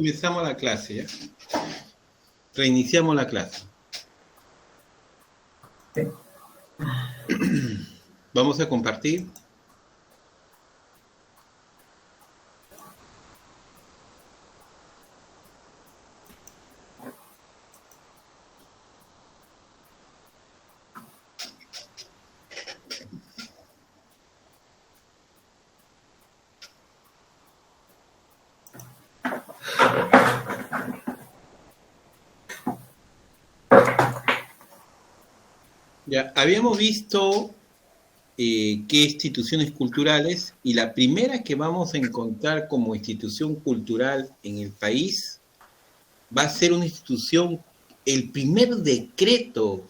comenzamos la clase, ¿ya? Reiniciamos la clase. Sí. Vamos a compartir. Ya, habíamos visto qué instituciones culturales, y la primera que vamos a encontrar como institución cultural en el país va a ser una institución, el primer decreto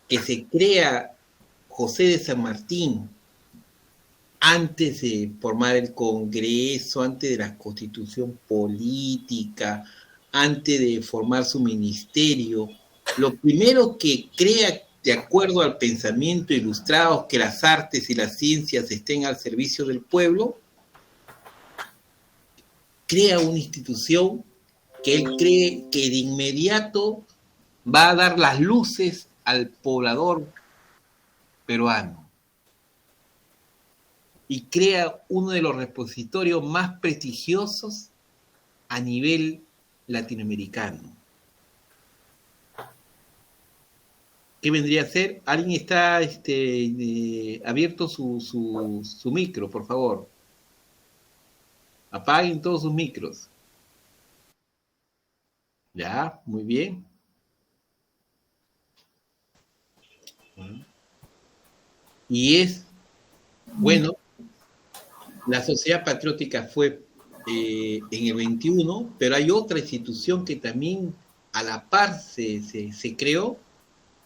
que se crea José de San Martín, antes de formar el Congreso, antes de la constitución política, antes de formar su ministerio, lo primero que crea, de acuerdo al pensamiento ilustrado, que las artes y las ciencias estén al servicio del pueblo, crea una institución que él cree que de inmediato va a dar las luces al poblador peruano. Y crea uno de los repositorios más prestigiosos a nivel latinoamericano. ¿Qué vendría a ser? ¿Alguien está abierto su micro, por favor? Apaguen todos sus micros. Ya, muy bien. Y es, bueno, la Sociedad Patriótica fue en el 21, pero hay otra institución que también a la par se creó.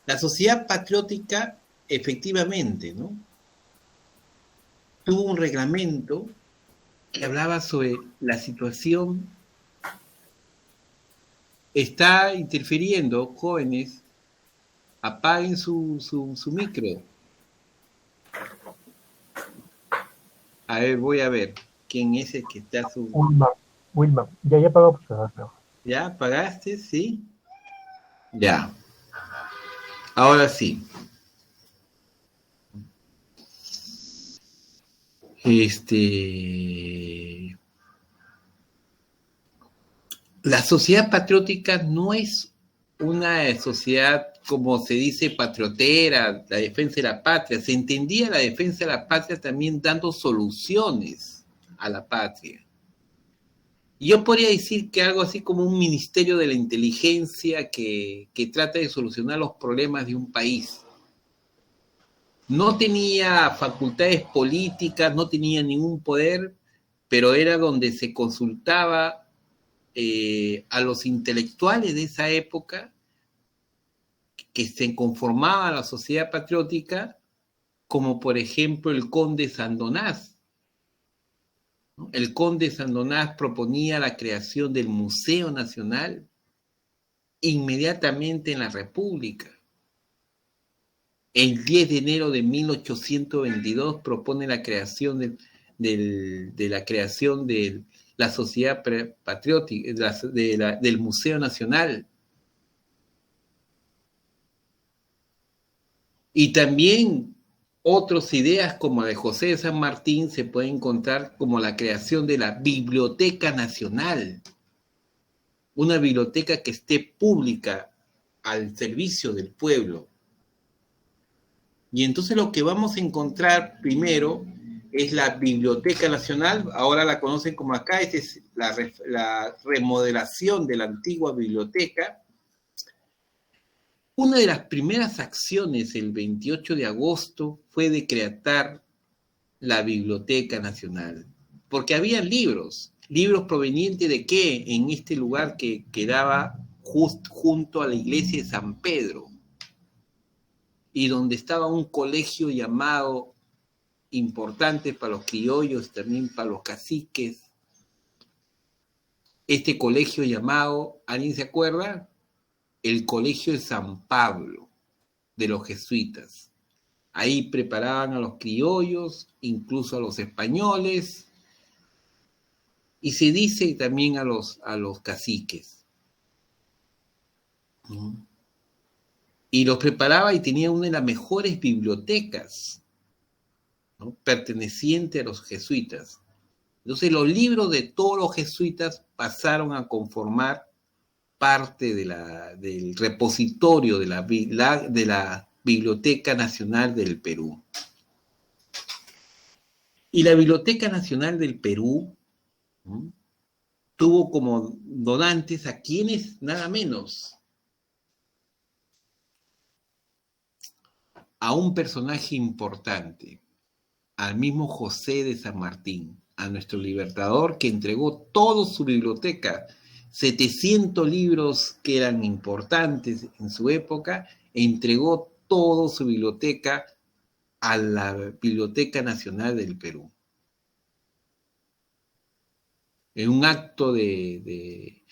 La Sociedad Patriótica, efectivamente, ¿no? Tuvo un reglamento que hablaba sobre la situación. Está interfiriendo, jóvenes, apaguen su micro. A ver, voy a ver quién es el que está su... Wilma, ya apagó, pues, creo. ¿Ya apagaste? Sí. Ya. Ahora sí. La sociedad patriótica no es una sociedad, como se dice, patriotera, la defensa de la patria. Se entendía la defensa de la patria también dando soluciones a la patria. Yo podría decir que algo así como un ministerio de la inteligencia que trata de solucionar los problemas de un país. No tenía facultades políticas, no tenía ningún poder, pero era donde se consultaba a los intelectuales de esa época que se conformaba a la sociedad patriótica, como por ejemplo el conde Sandonás. El conde Sandonás proponía la creación del Museo Nacional inmediatamente en la República. El 10 de enero de 1822 propone la creación de la Sociedad Patriótica, del Museo Nacional. Y también otras ideas como la de José de San Martín se pueden encontrar, como la creación de la Biblioteca Nacional, una biblioteca que esté pública al servicio del pueblo. Y entonces lo que vamos a encontrar primero es la Biblioteca Nacional, ahora la conocen como acá, esta es la remodelación de la antigua biblioteca. Una de las primeras acciones el 28 de agosto fue decretar la Biblioteca Nacional, porque había libros provenientes de qué, en este lugar que quedaba junto a la iglesia de San Pedro, y donde estaba un colegio llamado, importante para los criollos, también para los caciques, este colegio llamado, ¿alguien se acuerda? El Colegio de San Pablo, de los jesuitas. Ahí preparaban a los criollos, incluso a los españoles, y se dice también a los caciques. Y los preparaba y tenía una de las mejores bibliotecas, ¿no?, perteneciente a los jesuitas. Entonces los libros de todos los jesuitas pasaron a conformar parte del repositorio de la Biblioteca Nacional del Perú. Y la Biblioteca Nacional del Perú, ¿no?, tuvo como donantes a quienes, nada menos, a un personaje importante, al mismo José de San Martín, a nuestro libertador, que entregó toda su biblioteca, 700 libros que eran importantes en su época, entregó toda su biblioteca a la Biblioteca Nacional del Perú. En un acto de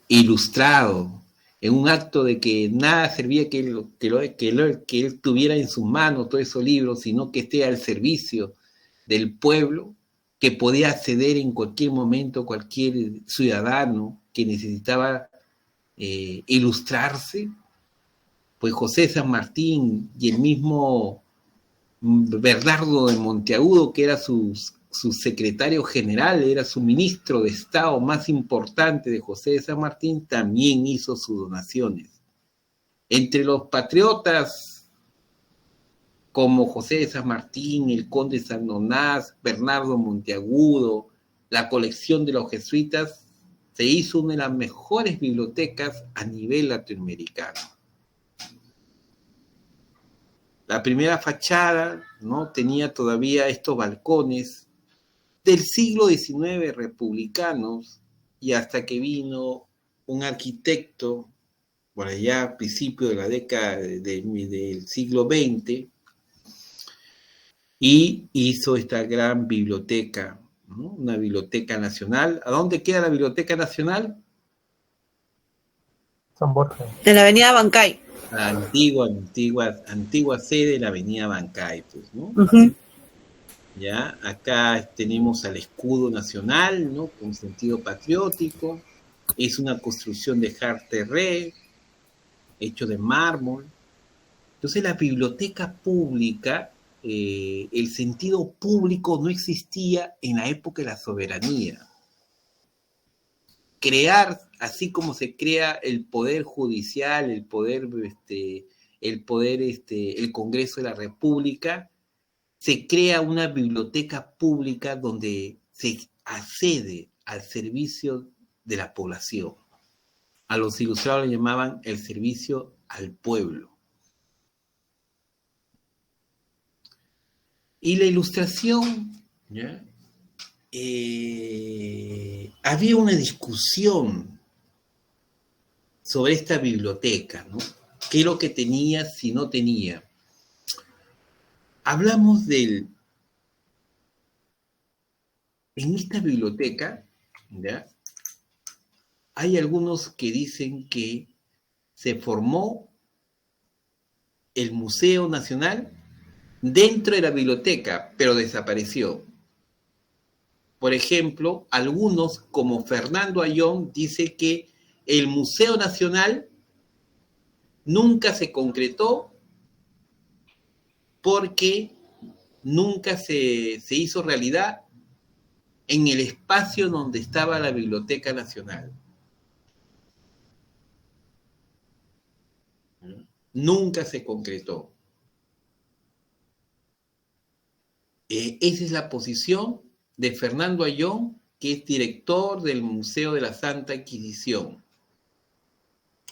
ilustrado, en un acto de que nada servía que él tuviera en sus manos todos esos libros, sino que esté al servicio del pueblo, que podía acceder en cualquier momento cualquier ciudadano que necesitaba ilustrarse. Pues José San Martín y el mismo Bernardo de Monteagudo, que era su secretario general, era su ministro de Estado más importante de José de San Martín, también hizo sus donaciones. Entre los patriotas como José de San Martín, el conde San Donás, Bernardo Monteagudo, la colección de los jesuitas, se hizo una de las mejores bibliotecas a nivel latinoamericano. La primera fachada, ¿no?, tenía todavía estos balcones del siglo XIX republicanos, y hasta que vino un arquitecto por allá a principios de la década del siglo XX y hizo esta gran biblioteca, ¿no?, una biblioteca nacional. ¿A dónde queda la Biblioteca Nacional? San Borja. En la avenida Bancay. La antigua sede de la avenida Bancay, pues, ¿no? Uh-huh. Ya, acá tenemos al escudo nacional, ¿no?, con sentido patriótico. Es una construcción de jarterré, hecho de mármol. Entonces la biblioteca pública, el sentido público no existía en la época de la soberanía. Crear, así como se crea el poder judicial, el Congreso de la República, se crea una biblioteca pública donde se accede al servicio de la población. A los ilustrados le llamaban el servicio al pueblo. Y la ilustración, ¿ya?, había una discusión sobre esta biblioteca, ¿no? ¿Qué es lo que tenía, si no tenía? Hablamos en esta biblioteca, ¿ya?, hay algunos que dicen que se formó el Museo Nacional dentro de la biblioteca, pero desapareció. Por ejemplo, algunos, como Fernando Ayón, dice que el Museo Nacional nunca se concretó porque nunca se hizo realidad en el espacio donde estaba la Biblioteca Nacional. Nunca se concretó. Esa es la posición de Fernando Ayón, que es director del Museo de la Santa Inquisición.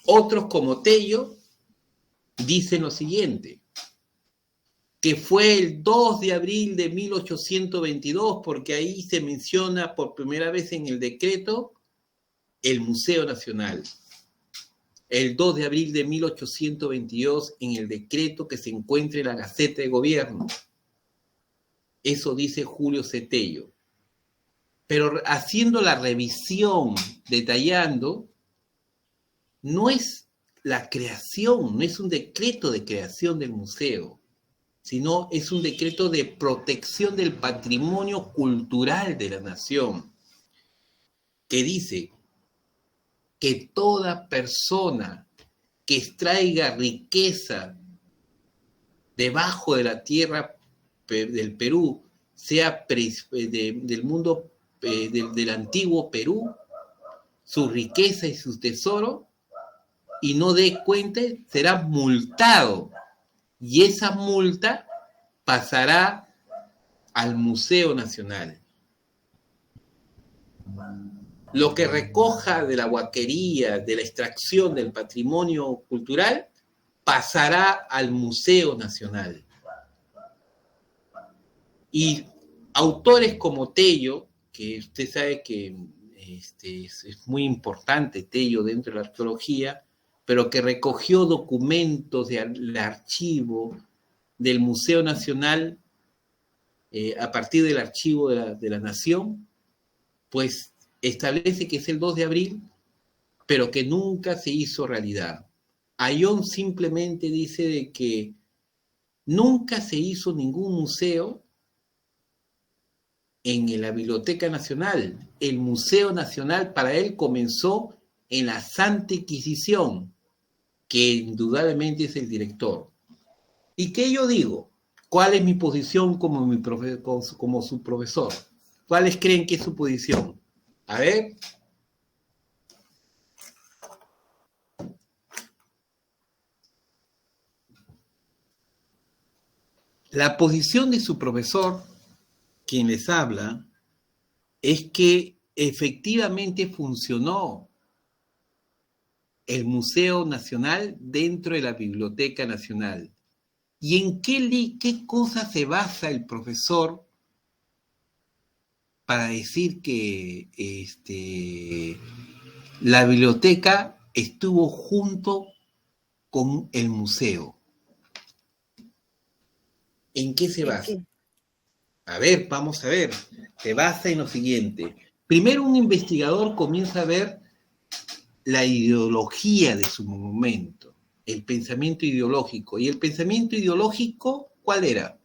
Otros, como Tello, dicen lo siguiente, que fue el 2 de abril de 1822, porque ahí se menciona por primera vez en el decreto el Museo Nacional. El 2 de abril de 1822 en el decreto que se encuentra en la Gaceta de Gobierno. Eso dice Julio C. Tello. Pero haciendo la revisión, detallando, no es la creación, no es un decreto de creación del museo. sino es un decreto de protección del patrimonio cultural de la nación, que dice que toda persona que extraiga riqueza debajo de la tierra del Perú, sea del mundo del antiguo Perú, su riqueza y su tesoro, y no dé cuenta, será multado. Y esa multa pasará al Museo Nacional. Lo que recoja de la huaquería, de la extracción del patrimonio cultural, pasará al Museo Nacional. Y autores como Tello, que usted sabe que es muy importante Tello dentro de la arqueología, pero que recogió documentos del archivo del Museo Nacional a partir del archivo de la Nación, pues establece que es el 2 de abril, pero que nunca se hizo realidad. Ayón simplemente dice de que nunca se hizo ningún museo en la Biblioteca Nacional. El Museo Nacional para él comenzó en la Santa Inquisición, que indudablemente es el director. ¿Y qué yo digo? ¿Cuál es mi posición como su profesor? ¿Cuáles creen que es su posición? A ver. La posición de su profesor, quien les habla, es que efectivamente funcionó el Museo Nacional dentro de la Biblioteca Nacional. ¿Y en qué cosa se basa el profesor para decir que la biblioteca estuvo junto con el museo? ¿En qué se basa? A ver, vamos a ver. Se basa en lo siguiente. Primero, un investigador comienza a ver la ideología de su momento, el pensamiento ideológico. ¿Y el pensamiento ideológico cuál era?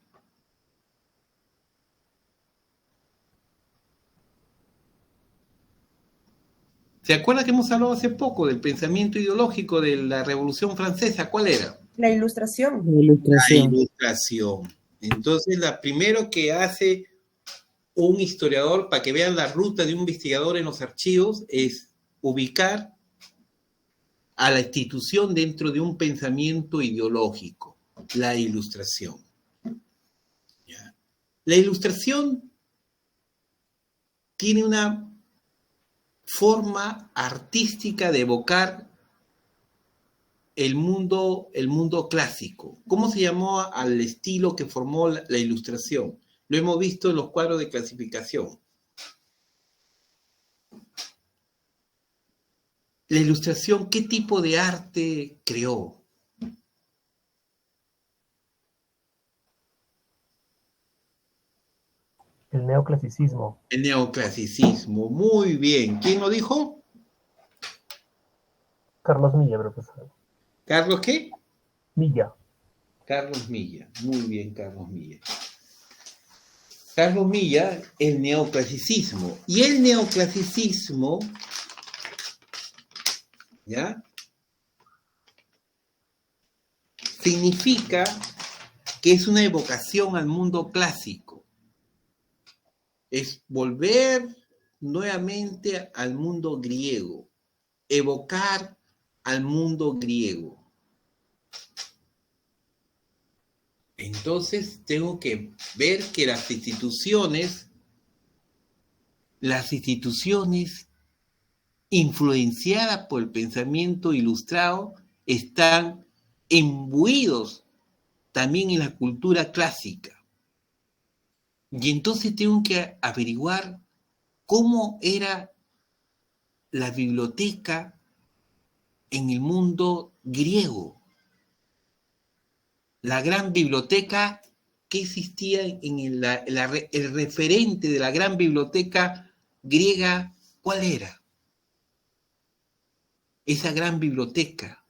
¿Se acuerda que hemos hablado hace poco del pensamiento ideológico de la Revolución Francesa? ¿Cuál era? La ilustración. La ilustración. Entonces, lo primero que hace un historiador, para que vean la ruta de un investigador en los archivos, es ubicar a la institución dentro de un pensamiento ideológico, la ilustración. ¿Ya? La ilustración tiene una forma artística de evocar el mundo clásico. ¿Cómo se llamó al estilo que formó la ilustración? Lo hemos visto en los cuadros de clasificación. La ilustración, ¿qué tipo de arte creó? El neoclasicismo. El neoclasicismo, muy bien. ¿Quién lo dijo? Carlos Milla, profesor. ¿Carlos qué? Milla. Carlos Milla, muy bien, Carlos Milla. Carlos Milla, el neoclasicismo. Y el neoclasicismo, ¿ya? Significa que es una evocación al mundo clásico. Es volver nuevamente al mundo griego, evocar al mundo griego. Entonces tengo que ver que las instituciones influenciadas por el pensamiento ilustrado están imbuidos también en la cultura clásica. Y entonces tengo que averiguar cómo era la biblioteca en el mundo griego. La gran biblioteca que existía en el referente de la gran biblioteca griega, ¿cuál era? Esa gran biblioteca.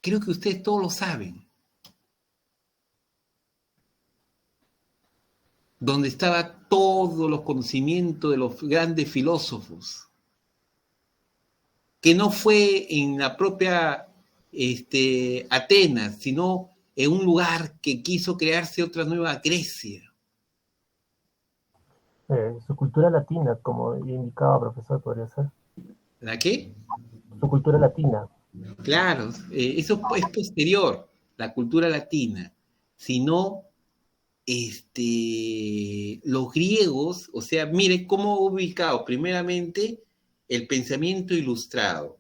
Creo que ustedes todos lo saben. Donde estaba todos los conocimientos de los grandes filósofos, que no fue en la propia Atenas, sino en un lugar que quiso crearse otra nueva Grecia. Su cultura latina, como indicaba, profesor, podría ser. ¿La qué? Su cultura latina. Claro, eso es posterior, la cultura latina, sino los griegos, o sea, mire cómo ubicado primeramente el pensamiento ilustrado.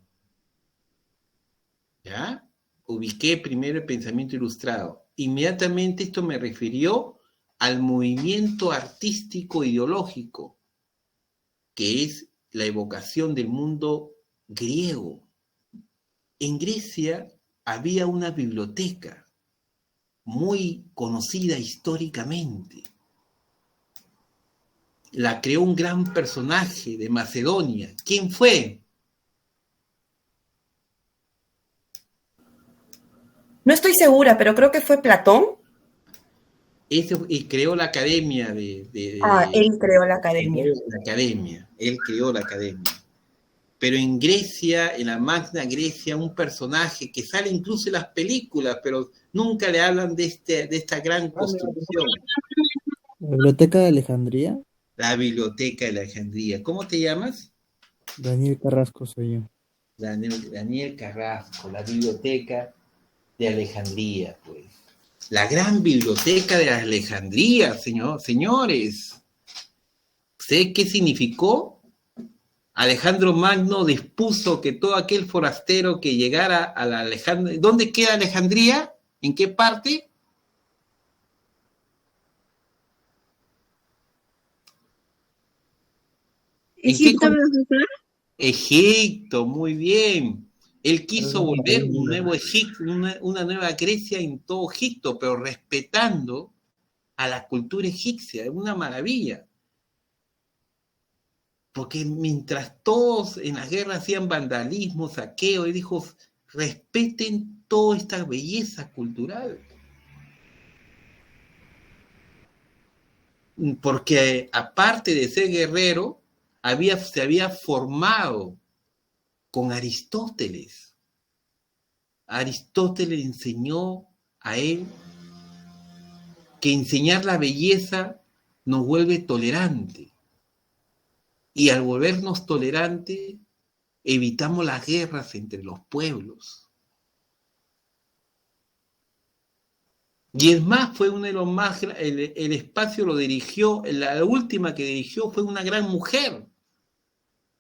¿Ya? Ubiqué primero el pensamiento ilustrado. Inmediatamente esto me refirió al movimiento artístico ideológico, que es la evocación del mundo griego. En Grecia había una biblioteca muy conocida históricamente. La creó un gran personaje de Macedonia. ¿Quién fue? No estoy segura, pero creo que fue Platón. Y creó la academia Él creó la academia. Él creó la academia. Pero en Grecia, en la Magna Grecia, un personaje que sale incluso en las películas, pero nunca le hablan de esta gran construcción. ¿La Biblioteca de Alejandría? La Biblioteca de Alejandría. ¿Cómo te llamas? Daniel Carrasco soy yo. Daniel Carrasco, la Biblioteca de Alejandría, pues. La gran Biblioteca de Alejandría, señores. ¿Sé qué significó? Alejandro Magno dispuso que todo aquel forastero que llegara a la Alejandría... ¿Dónde queda Alejandría? ¿En qué parte? Egipto, profesor. Egipto, muy bien. Él quiso volver un nuevo Egipto, una nueva Grecia en todo Egipto, pero respetando a la cultura egipcia. Es una maravilla. Porque mientras todos en la guerra hacían vandalismo, saqueo, él dijo, respeten toda esta belleza cultural. Porque aparte de ser guerrero, se había formado con Aristóteles. Aristóteles enseñó a él que enseñar la belleza nos vuelve tolerantes. Y al volvernos tolerantes, evitamos las guerras entre los pueblos. Y es más, fue uno de los más... El espacio lo dirigió, la última que dirigió fue una gran mujer.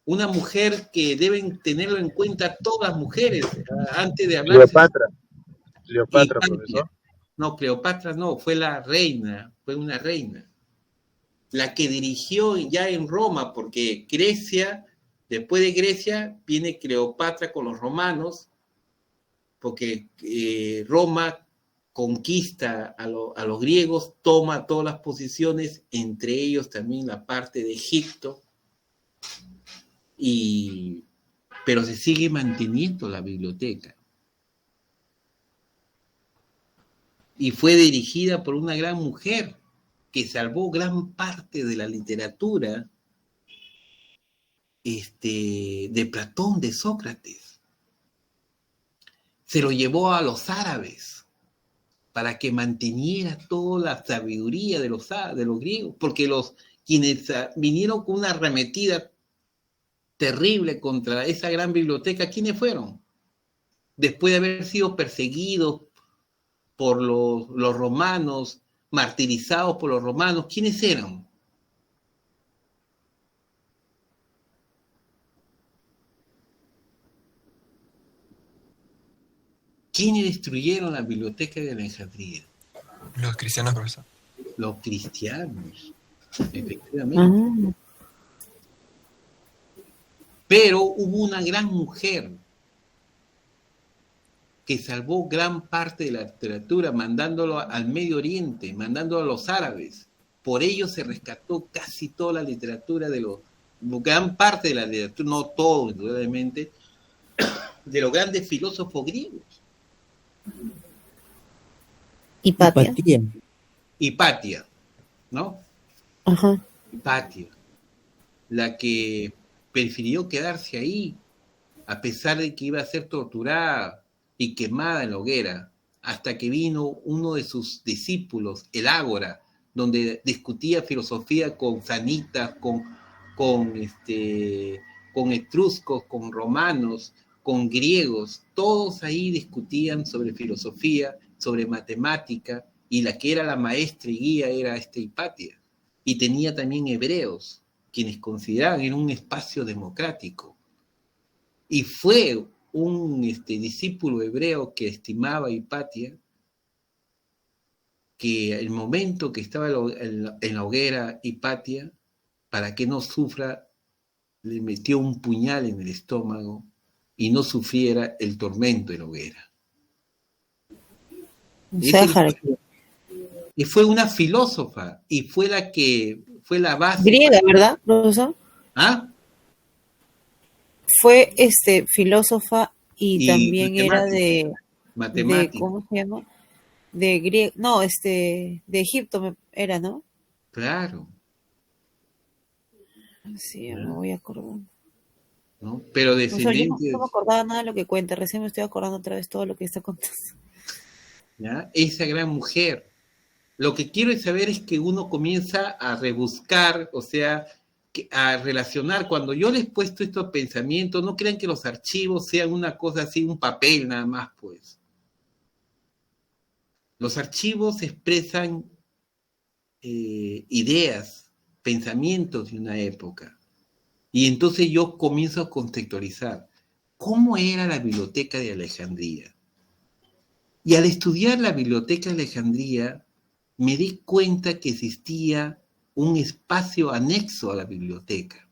Una mujer que deben tenerlo en cuenta todas las mujeres, antes de hablar... Cleopatra, profesor. No, Cleopatra no, fue la reina, fue una reina. La que dirigió ya en Roma, porque Grecia, después de Grecia, viene Cleopatra con los romanos, porque Roma conquista a los griegos, toma todas las posiciones, entre ellos también la parte de Egipto, pero se sigue manteniendo la biblioteca. Y fue dirigida por una gran mujer que salvó gran parte de la literatura de Platón, de Sócrates. Se lo llevó a los árabes para que manteniera toda la sabiduría de los griegos, porque quienes vinieron con una arremetida terrible contra esa gran biblioteca, ¿quiénes fueron? Después de haber sido perseguidos por los romanos, martirizados por los romanos, ¿quiénes eran? ¿Quiénes destruyeron la biblioteca de Alejandría? Los cristianos, profesor. Los cristianos, efectivamente. Pero hubo una gran mujer que salvó gran parte de la literatura, mandándolo al Medio Oriente, mandándolo a los árabes. Por ello se rescató casi toda la literatura gran parte de la literatura, no todo, indudablemente, de los grandes filósofos griegos. Hipatia. Hipatia, ¿no? Ajá. Hipatia, la que prefirió quedarse ahí, a pesar de que iba a ser torturada y quemada en la hoguera, hasta que vino uno de sus discípulos, el Ágora, donde discutía filosofía con sanitas, con etruscos, con romanos, con griegos, todos ahí discutían sobre filosofía, sobre matemática, y la que era la maestra y guía era Hipatia. Y tenía también hebreos, quienes consideraban en un espacio democrático. Y fue un discípulo hebreo que estimaba a Hipatia, que el momento que estaba en la hoguera Hipatia, para que no sufra, le metió un puñal en el estómago y no sufriera el tormento de la hoguera. Y fue una filósofa, y fue la base. Griega, ¿verdad, profesor? ¿Ah? Fue filósofa y también era matemática. ¿cómo se llama? De griego, no, de Egipto era, ¿no? Claro. Sí, ya me voy acordando. ¿No? Pero descendiente. Yo no me acordaba nada de lo que cuenta, recién me estoy acordando otra vez todo lo que está contando. ¿Ya? Esa gran mujer. Lo que quiero saber es que uno comienza a rebuscar, o sea, a relacionar. Cuando yo les he puesto estos pensamientos, no crean que los archivos sean una cosa así, un papel nada más, pues. Los archivos expresan ideas, pensamientos de una época. Y entonces yo comienzo a contextualizar cómo era la biblioteca de Alejandría. Y al estudiar la biblioteca de Alejandría, me di cuenta que existía un espacio anexo a la biblioteca.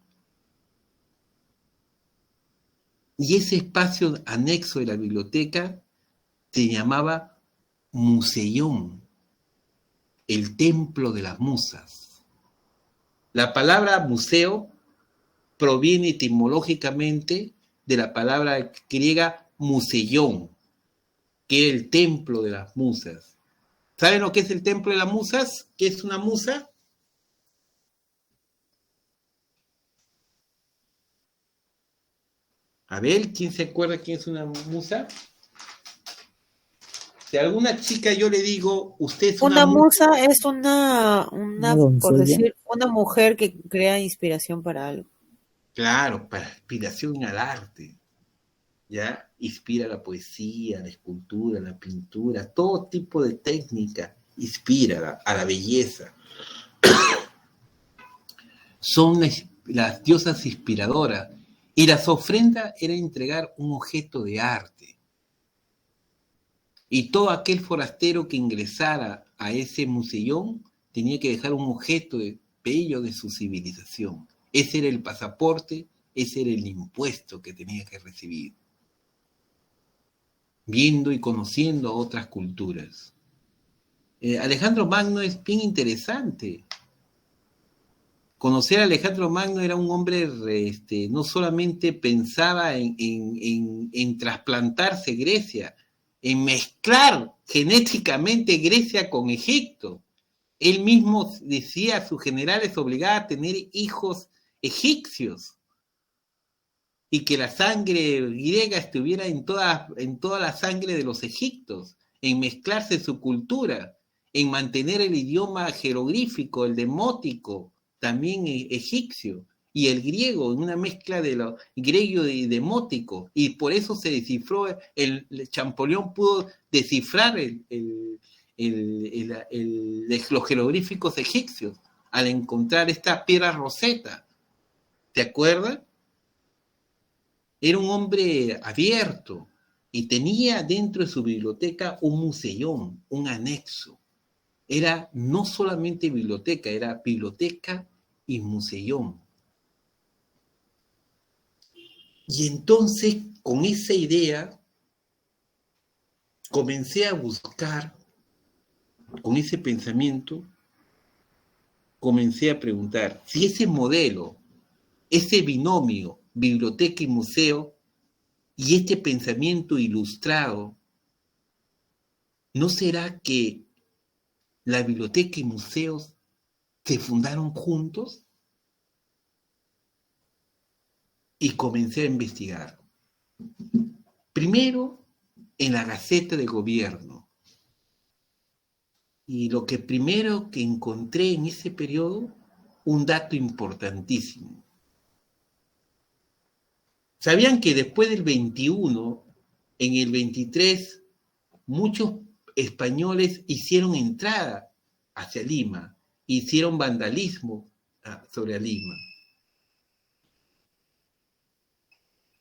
Y ese espacio anexo de la biblioteca se llamaba Museión, el templo de las musas. La palabra museo proviene etimológicamente de la palabra griega museión, que es el templo de las musas. ¿Saben lo que es el templo de las musas? ¿Qué es una musa? A ver, ¿quién se acuerda quién es una musa? Si a alguna chica yo le digo, usted es una musa es una por doncella. decir, una mujer que crea inspiración para algo. Claro, para inspiración al arte, ¿ya? Inspira la poesía, la escultura, la pintura, todo tipo de técnica inspira a la belleza. Son las diosas inspiradoras, y las ofrendas era entregar un objeto de arte. Y todo aquel forastero que ingresara a ese museyón tenía que dejar un objeto bello de su civilización. Ese era el pasaporte, ese era el impuesto que tenía que recibir. Viendo y conociendo a otras culturas. Alejandro Magno es bien interesante. Conocer a Alejandro Magno, era un hombre, no solamente pensaba en trasplantarse Grecia, en mezclar genéticamente Grecia con Egipto. Él mismo decía a sus generales obligados a tener hijos egipcios y que la sangre griega estuviera en toda la sangre de los egipcios, en mezclarse su cultura, en mantener el idioma jeroglífico, el demótico, también egipcio, y el griego, en una mezcla de lo griego y demótico, y por eso se descifró, el Champollion pudo descifrar los jeroglíficos egipcios al encontrar esta piedra Rosetta. ¿Te acuerdas? Era un hombre abierto y tenía dentro de su biblioteca un museyón, un anexo. Era no solamente biblioteca, era biblioteca y museyón. Y entonces, con esa idea, comencé a buscar, con ese pensamiento, comencé a preguntar si ese modelo, ese binomio, biblioteca y museo, y este pensamiento ilustrado, ¿No será que la biblioteca y museos se fundaron juntos? Y comencé a investigar. Primero, en la Gaceta de Gobierno. Y lo que primero que encontré en ese periodo, un dato importantísimo. ¿Sabían que después del 21, en el 23, muchos españoles hicieron entrada hacia Lima, hicieron vandalismo sobre Lima?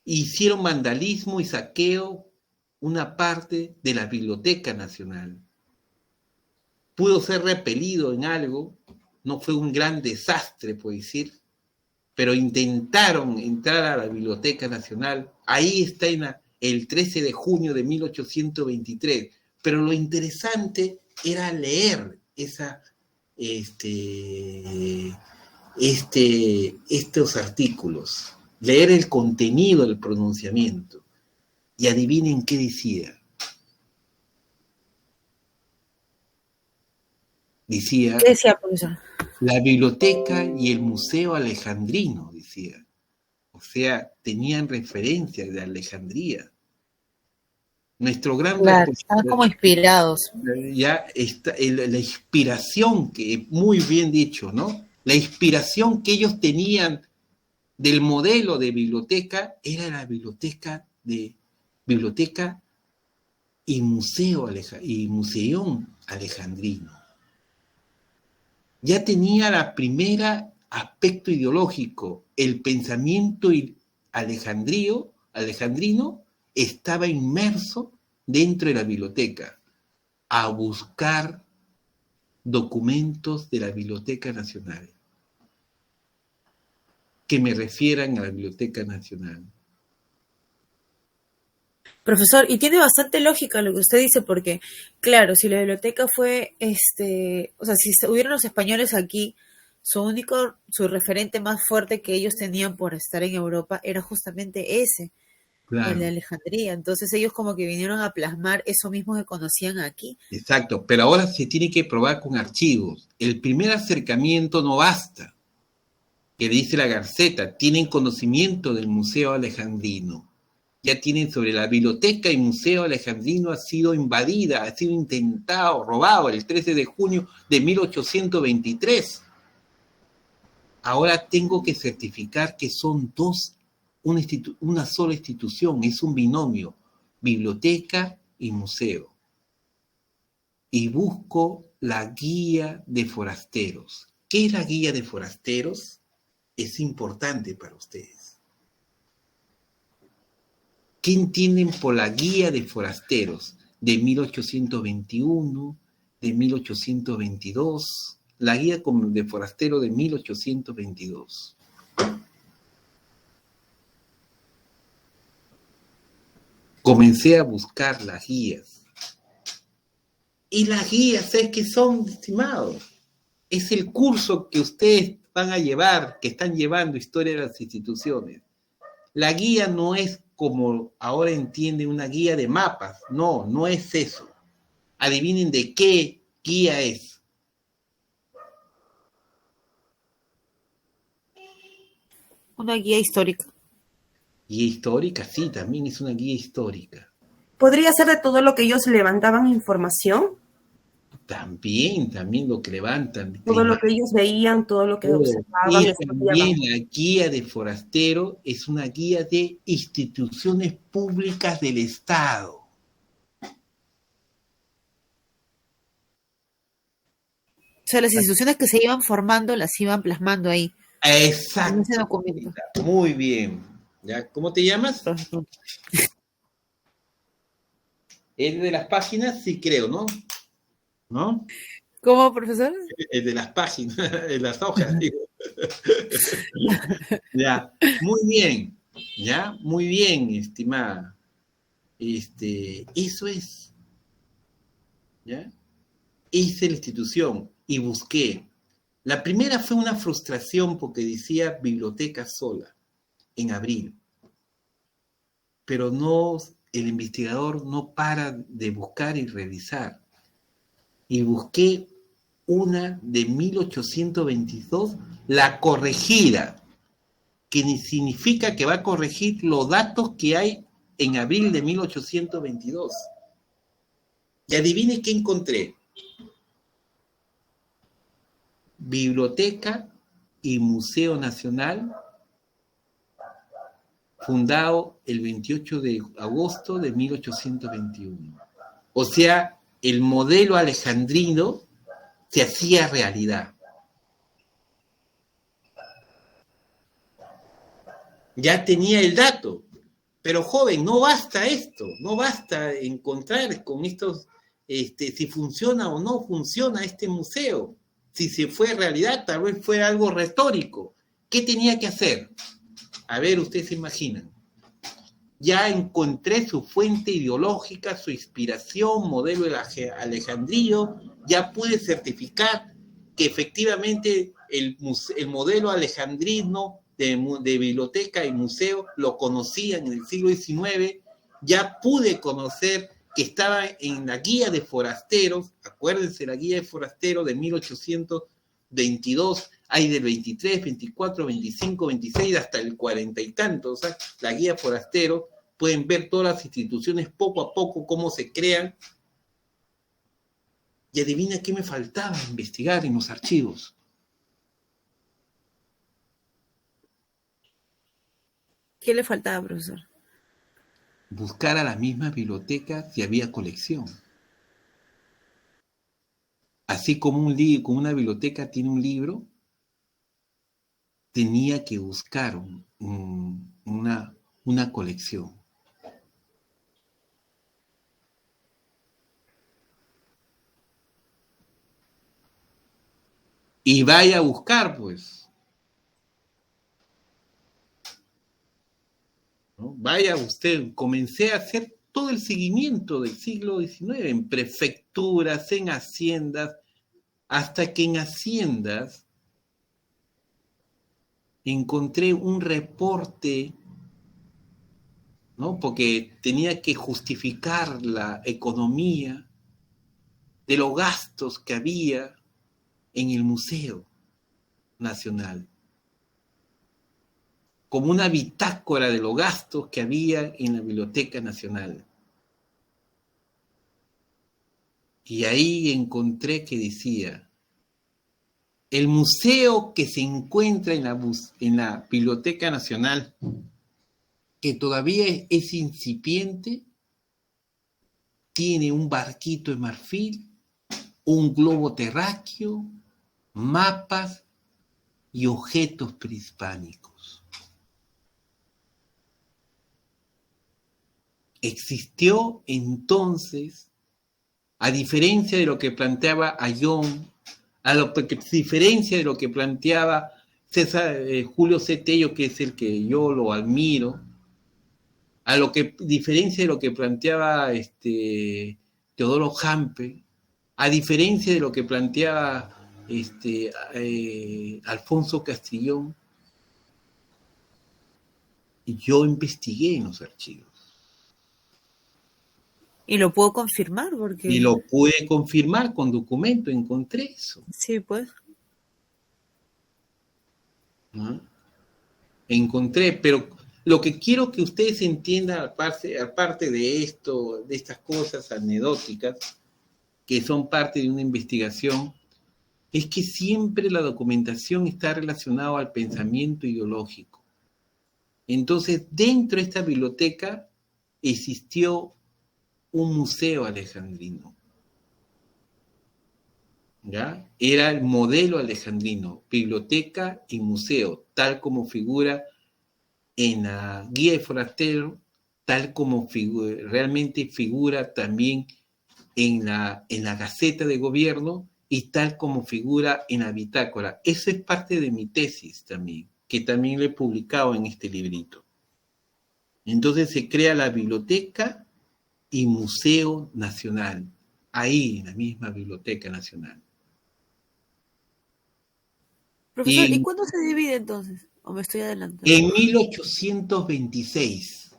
Hicieron vandalismo y saqueo una parte de la Biblioteca Nacional. Pudo ser repelido en algo, no fue un gran desastre, por decir, pero intentaron entrar a la Biblioteca Nacional. Ahí está el 13 de junio de 1823. Pero lo interesante era leer estos artículos, leer el contenido del pronunciamiento. Y adivinen qué decía. Decía, ¿Qué decía, profesor? la biblioteca y el museo alejandrino, decía. O sea, tenían referencias de Alejandría. Nuestro gran Claro, estaban como inspirados. ya está la inspiración, que muy bien dicho, ¿no? La inspiración que ellos tenían del modelo de biblioteca era la biblioteca y museón alejandrino. Ya tenía la primera aspecto ideológico, el pensamiento alejandrino estaba inmerso dentro de la biblioteca, a buscar documentos de la Biblioteca Nacional, que me refieran a la Biblioteca Nacional. Profesor, y tiene bastante lógica lo que usted dice, porque, claro, si la biblioteca fue, o sea, si hubieran los españoles aquí, su referente más fuerte que ellos tenían por estar en Europa era justamente ese, Claro. el de Alejandría. Entonces ellos como que vinieron a plasmar eso mismo que conocían aquí. Exacto, pero ahora se tiene que probar con archivos. El primer acercamiento no basta, que dice la Gaceta, tienen conocimiento del Museo Alejandrino. Ya tienen sobre la biblioteca y museo alejandrino ha sido invadida, ha sido intentado, robado el 13 de junio de 1823. Ahora tengo que certificar que son una sola institución, es un binomio, biblioteca y museo. Y busco la guía de forasteros. ¿Qué es la guía de forasteros? Es importante para ustedes. ¿Qué entienden por la guía de forasteros de 1821, de 1822? La guía de forastero de 1822. Comencé a buscar las guías. Y las guías, ¿sabes qué son, estimados? Es el curso que ustedes van a llevar, que están llevando Historia de las Instituciones. La guía no es como ahora entienden una guía de mapas. No, no es eso. Adivinen de qué guía es. Una guía histórica. Guía histórica, sí, también es una guía histórica. ¿Podría ser de todo lo que ellos levantaban información? También lo que levantan. Todo lo que ellos veían, todo lo que observaban. Y también la guía de forastero es una guía de instituciones públicas del Estado. O sea, las instituciones que se iban formando las iban plasmando ahí. Exacto. En ese documento. Muy bien. ¿Ya? ¿Cómo te llamas? ¿Es de las páginas? Sí, creo, ¿no? ¿No? ¿Cómo, profesor? El de las páginas, de las hojas, digo. Ya, muy bien, ya, muy bien, estimada. Eso es, ¿ya? Hice la institución y busqué. La primera fue una frustración porque decía biblioteca sola, en abril. Pero no el investigador no para de buscar y revisar. Y busqué una de 1822, la corregida, que ni significa que va a corregir los datos que hay en abril de 1822. Y adivine qué encontré. Biblioteca y Museo Nacional, fundado el 28 de agosto de 1821. O sea, el modelo alejandrino se hacía realidad. Ya tenía el dato, pero joven, no basta esto, no basta encontrar con estos, si funciona o no funciona este museo, si se fue realidad, tal vez fue algo retórico. ¿Qué tenía que hacer? A ver, ustedes se imaginan. Ya encontré su fuente ideológica, su inspiración, modelo alejandrino, ya pude certificar que efectivamente el modelo alejandrino de biblioteca y museo lo conocían en el siglo XIX, ya pude conocer que estaba en la guía de forasteros, acuérdense, la guía de forasteros de 1822, hay del 23, 24, 25, 26, hasta el 40 y tanto, o sea, la guía de forasteros, pueden ver todas las instituciones poco a poco, cómo se crean, y adivina qué me faltaba investigar en los archivos. ¿Qué le faltaba, profesor? Buscar a la misma biblioteca si había colección. Así como una biblioteca tiene un libro, tenía que buscar una colección. Y vaya a buscar, pues. ¿No? Vaya usted, comencé a hacer todo el seguimiento del siglo XIX, en prefecturas, en haciendas, hasta que en haciendas encontré un reporte, ¿no? Porque tenía que justificar la economía de los gastos que había en el Museo Nacional, como una bitácora de los gastos que había en la Biblioteca Nacional. Y ahí encontré que decía, el museo que se encuentra en la Biblioteca Nacional, que todavía es incipiente, tiene un barquito de marfil, un globo terráqueo, mapas y objetos prehispánicos. Existió entonces, a diferencia de lo que planteaba Ayón, diferencia de lo que planteaba Julio C. Tello, que es el que yo lo admiro, diferencia de lo que planteaba Teodoro Hampe, a diferencia de lo que planteaba Alfonso Castrillón, yo investigué en los archivos. Y lo puedo confirmar porque... Y lo pude confirmar con documento, encontré eso. Sí, pues. ¿No? Encontré, pero lo que quiero que ustedes entiendan, aparte de esto, de estas cosas anecdóticas, que son parte de una investigación, es que siempre la documentación está relacionada al pensamiento ideológico. Entonces, dentro de esta biblioteca existió un museo alejandrino. ¿Ya? Era el modelo alejandrino, biblioteca y museo, tal como figura en la guía de forastero, tal como realmente figura también en la Gaceta de Gobierno y tal como figura en la bitácora. Eso es parte de mi tesis también, que también lo he publicado en este librito. Entonces se crea la Biblioteca y Museo Nacional, ahí en la misma Biblioteca Nacional. Profesor, ¿y cuándo se divide entonces? ¿O me estoy adelantando? En 1826.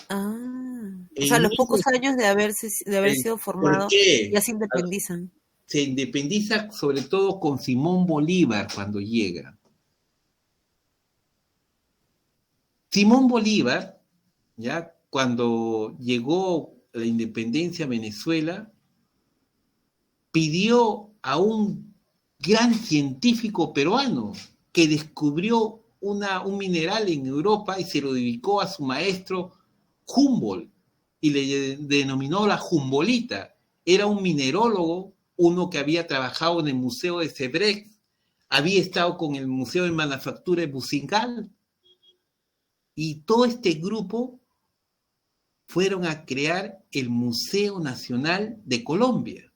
Ah. O sea, a los En pocos ese- años de haber sido ¿Por formado, qué? ya se independizan. Se independiza sobre todo con Simón Bolívar cuando llega. Simón Bolívar, ya cuando llegó la independencia a Venezuela, pidió a un gran científico peruano que descubrió un mineral en Europa y se lo dedicó a su maestro Humboldt y le denominó la Humboldtita. Era un minerólogo, uno que había trabajado en el Museo de Sebrecht, había estado con el Museo de Manufactura de Bucingal, y todo este grupo fueron a crear el Museo Nacional de Colombia.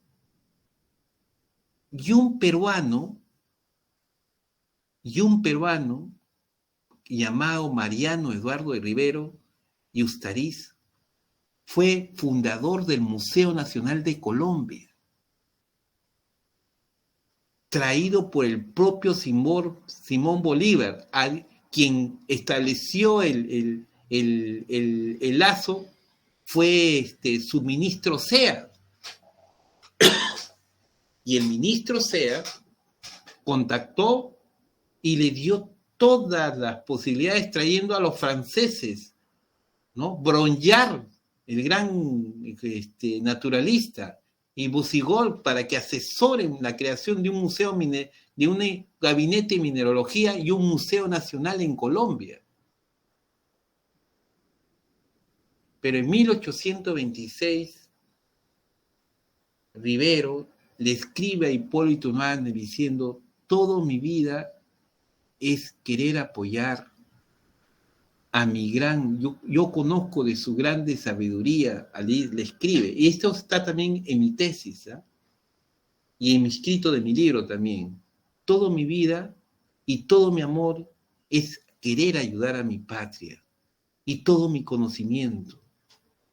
Y un peruano llamado Mariano Eduardo de Rivero y Ustariz fue fundador del Museo Nacional de Colombia, traído por el propio Simón Bolívar, quien estableció el lazo fue su ministro Sea. Y el ministro Sea contactó y le dio todas las posibilidades trayendo a los franceses, ¿no? Brongniart, el gran naturalista, y Boucigault para que asesoren la creación de un museo, de un gabinete de mineralogía y un museo nacional en Colombia. Pero en 1826, Rivero le escribe a Hipólito Unanue diciendo: toda mi vida es querer apoyar a mi yo conozco de su grande sabiduría, le escribe, y esto está también en mi tesis, ¿eh? Y en mi escrito de mi libro también. Toda mi vida y todo mi amor es querer ayudar a mi patria y todo mi conocimiento.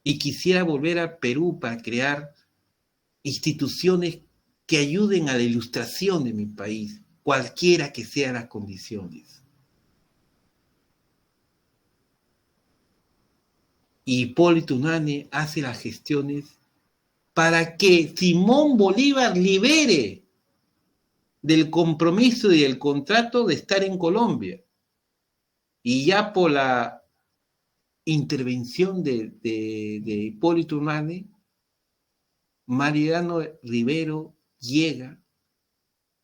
Y quisiera volver al Perú para crear instituciones que ayuden a la ilustración de mi país, cualquiera que sean las condiciones. Y Hipólito Unanue hace las gestiones para que Simón Bolívar libere del compromiso y del contrato de estar en Colombia. Y ya por la intervención de Hipólito Unanue, Mariano Rivero llega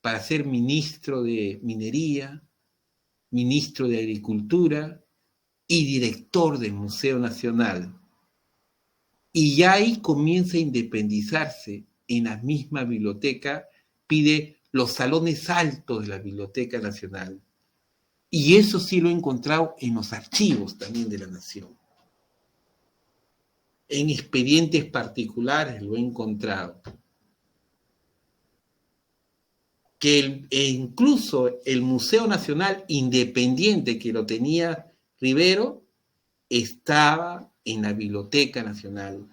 para ser ministro de Minería, ministro de Agricultura y director del Museo Nacional. Y ya ahí comienza a independizarse en la misma biblioteca, pide los salones altos de la Biblioteca Nacional. Y eso sí lo he encontrado en los archivos también de la Nación. En expedientes particulares lo he encontrado. Que incluso el Museo Nacional Independiente que lo tenía Rivero estaba en la Biblioteca Nacional.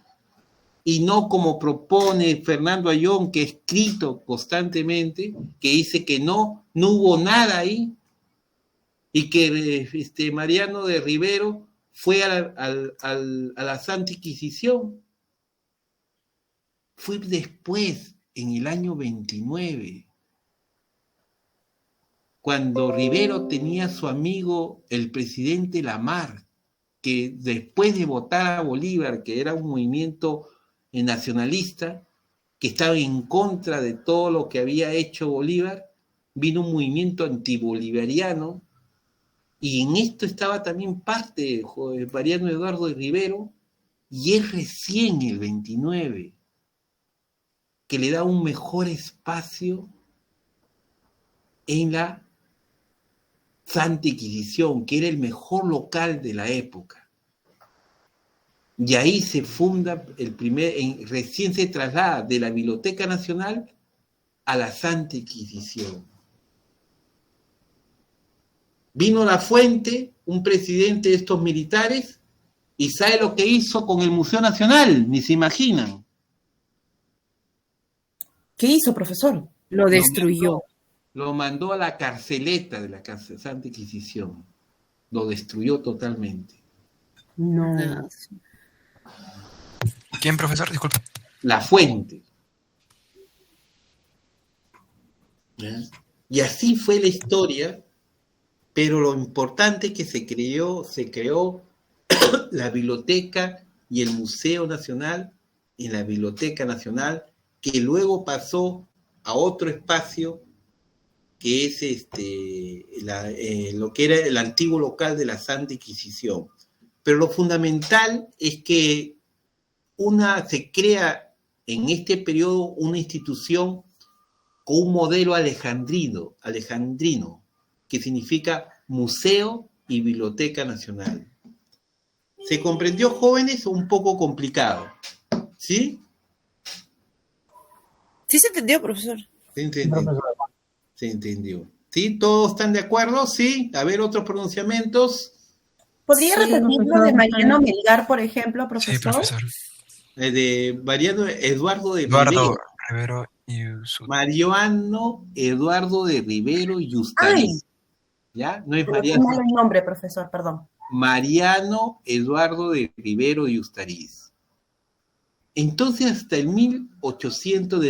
Y no como propone Fernando Ayón, que ha escrito constantemente, que dice que no hubo nada ahí, y que Mariano de Rivero fue a la Santa Inquisición. Fue después, en el año 29, cuando Rivero tenía a su amigo el presidente Lamarck, que después de votar a Bolívar, que era un movimiento nacionalista, que estaba en contra de todo lo que había hecho Bolívar, vino un movimiento antibolivariano, y en esto estaba también parte de Mariano Eduardo de Rivero, y es recién el 29 que le da un mejor espacio en la Santa Inquisición, que era el mejor local de la época. Y ahí se funda recién se traslada de la Biblioteca Nacional a la Santa Inquisición. Vino Lafuente, un presidente de estos militares, y ¿sabe lo que hizo con el Museo Nacional? Ni se imaginan. ¿Qué hizo, profesor? Lo destruyó. Lo mandó a la carceleta de la Santa Inquisición. Lo destruyó totalmente. No. ¿Quién, profesor? Disculpe. La fuente. ¿Ya? Y así fue la historia, pero lo importante es que se creó la biblioteca y el Museo Nacional, en la Biblioteca Nacional, que luego pasó a otro espacio que es lo que era el antiguo local de la Santa Inquisición. Pero lo fundamental es que se crea en este periodo una institución con un modelo alejandrino, que significa Museo y Biblioteca Nacional. ¿Se comprendió, jóvenes, o un poco complicado? ¿Sí? Sí se entendió, profesor. Se entendió. Profesor. Se entendió. ¿Sí? ¿Todos están de acuerdo? ¿Sí? A ver, otros pronunciamientos. ¿Podría Sí, repetirlo profesor. de Mariano Melgar, por ejemplo, Sí, profesor? profesor. De Mariano Eduardo de Eduardo Rivero. Rivero y su... Mariano Eduardo de Rivero y Ay, Ustariz. ¿Ya? No es coloqué Mariano. mal el nombre, profesor, perdón. Mariano Eduardo de Rivero y Ustariz. Entonces, hasta de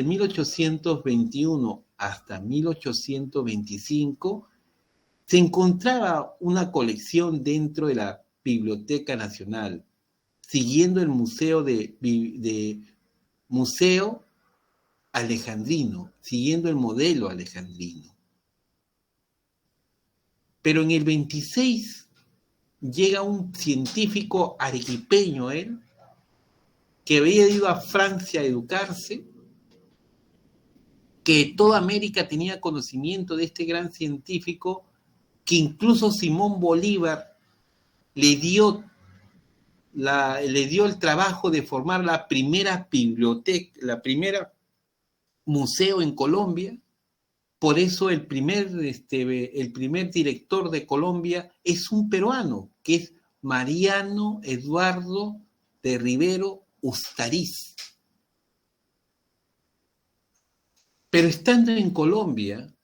1821 hasta 1825, se encontraba una colección dentro de la Biblioteca Nacional, siguiendo el museo museo alejandrino, siguiendo el modelo alejandrino. Pero en el 26 llega un científico arequipeño, que había ido a Francia a educarse, que toda América tenía conocimiento de este gran científico, que incluso Simón Bolívar le dio el trabajo de formar la primera biblioteca, la primera museo en Colombia. Por eso el primer director de Colombia es un peruano, que es Mariano Eduardo de Rivero Ustariz. Pero estando en Colombia,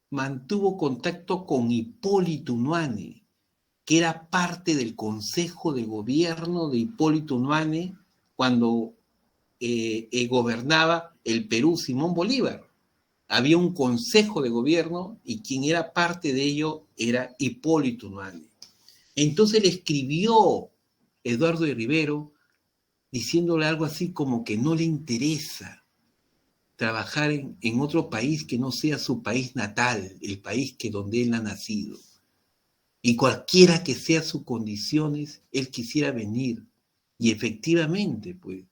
mantuvo contacto con Hipólito Unanue, que era parte del Consejo de Gobierno de Hipólito Unanue cuando gobernaba el Perú Simón Bolívar. Había un consejo de gobierno y quien era parte de ello era Hipólito Unanue. Entonces le escribió Eduardo de Rivero diciéndole algo así como que no le interesa trabajar en otro país que no sea su país natal, el país donde él ha nacido. Y cualquiera que sea sus condiciones, él quisiera venir. Y efectivamente, pues,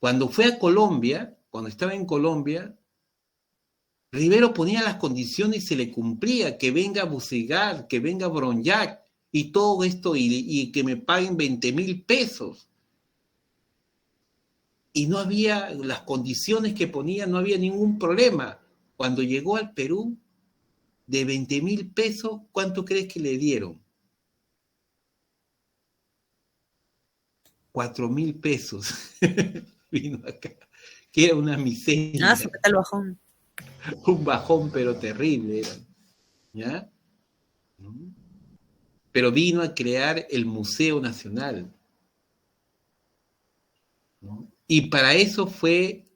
cuando fue a Colombia, cuando estaba en Colombia, Rivero ponía las condiciones y se le cumplía, que venga Bucegar, que venga Bronyac, y todo esto, y que me paguen 20,000 pesos. Y no había, las condiciones que ponía, no había ningún problema. Cuando llegó al Perú, de 20,000 pesos, ¿cuánto crees que le dieron? 4,000 pesos. Vino acá, que era una miseria. ¿Qué tal bajón? Un bajón, pero terrible era. ¿Ya? Pero vino a crear el Museo Nacional, ¿no? Y para eso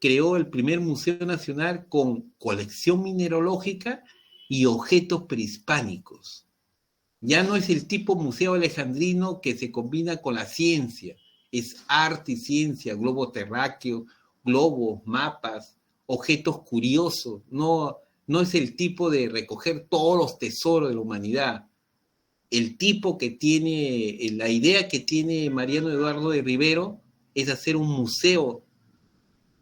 creó el primer Museo Nacional con colección mineralógica y objetos prehispánicos. Ya no es el tipo museo alejandrino que se combina con la ciencia, es arte y ciencia, globo terráqueo, globos, mapas, objetos curiosos, no es el tipo de recoger todos los tesoros de la humanidad. El tipo que tiene, la idea que tiene Mariano Eduardo de Rivero es hacer un museo